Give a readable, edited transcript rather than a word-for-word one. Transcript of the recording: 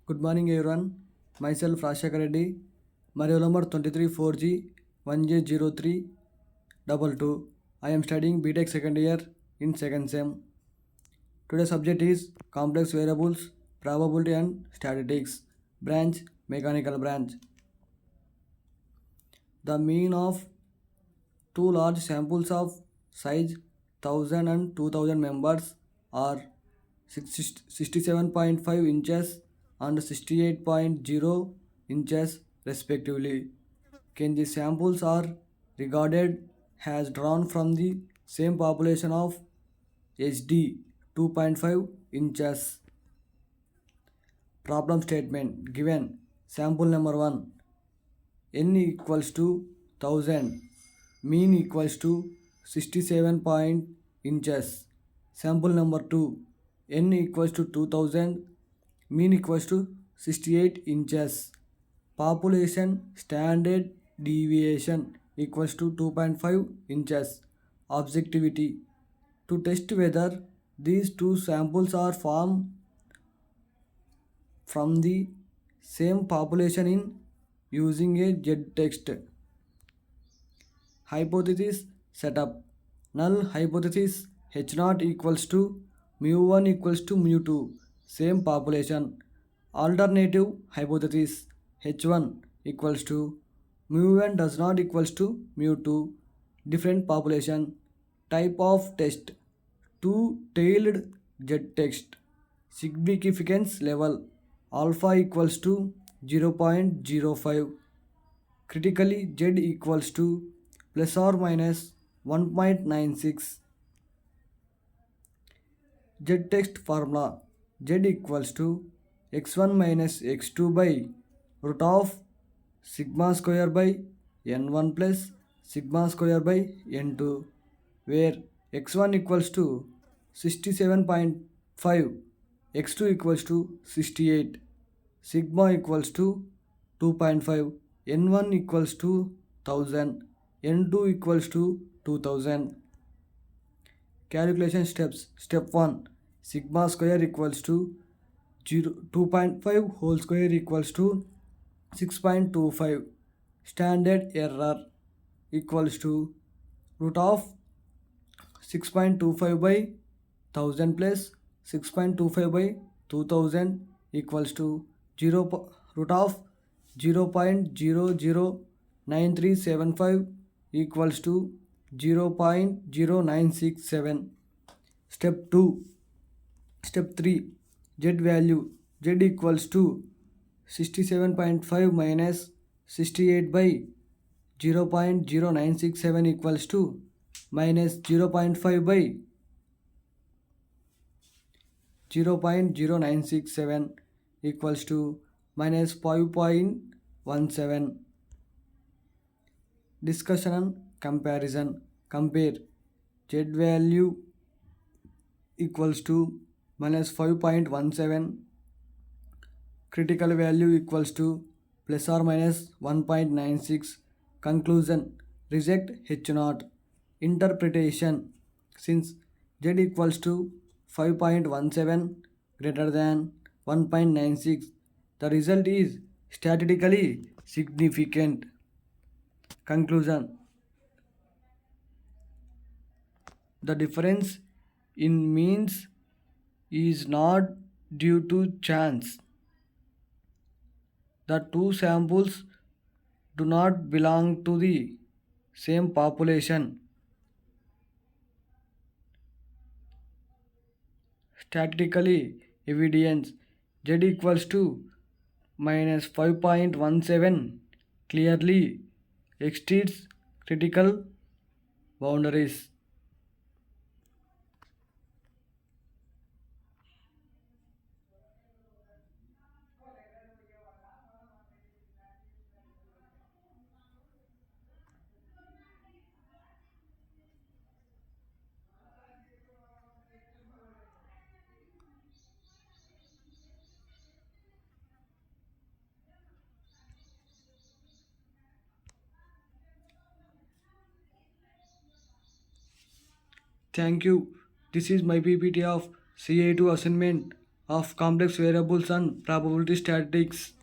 Good morning, everyone. Myself Rashakar Reddy, my roll number 23 4G 1J0322. I am studying BTech second year in second sem. Today's subject is complex variables, probability and statistics, branch, mechanical branch. The mean of two large samples of size 1000 and 2000 members are 67.5 inches and 68.0 inches respectively. Can the samples are regarded as drawn from the same population of HD 2.5 inches. Problem statement given sample number 1 n equals to 1000, mean equals to 67 point inches. Sample number 2 n equals to 2000, mean equals to 68 inches. Population standard deviation equals to 2.5 inches. Objectivity to test whether these two samples are formed from the same population in using a Z text. Hypothesis setup. Null hypothesis H0 equals to mu1 equals to mu2, same population. Alternative hypothesis H1 equals to mu1 does not equals to mu2, different population. Type of test two-tailed Z text. Significance level alpha equals to 0.05. Critically Z equals to plus or minus 1.96. Z text formula Z equals to x1 minus x2 by root of sigma square by n1 plus sigma square by n2, where x1 equals to 67.5, x2 equals to 68, sigma equals to 2.5, n1 equals to 1000, n2 equals to 2000. Calculation steps. Step 1, sigma square equals to 2.5 whole square equals to 6.25. Standard error equals to root of 6.25 by 1000 plus 6.25 by 2000 equals to 0 root of 0.009375 equals to 0.0967. Step 2. Step 3, Z value Z equals to 67.5 minus 68 by 0.0967 equals to minus 0.5 by 0.0967 equals to minus 5.17. Discussion and comparison. Compare Z value equals to minus 5.17, critical value equals to plus or minus 1.96. Conclusion, reject H0. Interpretation, since Z equals to 5.17 greater than 1.96, the result is statistically significant. Conclusion, the difference in means is not due to chance. The two samples do not belong to the same population. Statistically evidence Z equals to minus 5.17 clearly exceeds critical boundaries. Thank you. This is my PPT of CA2 assignment of complex variables and probability statistics.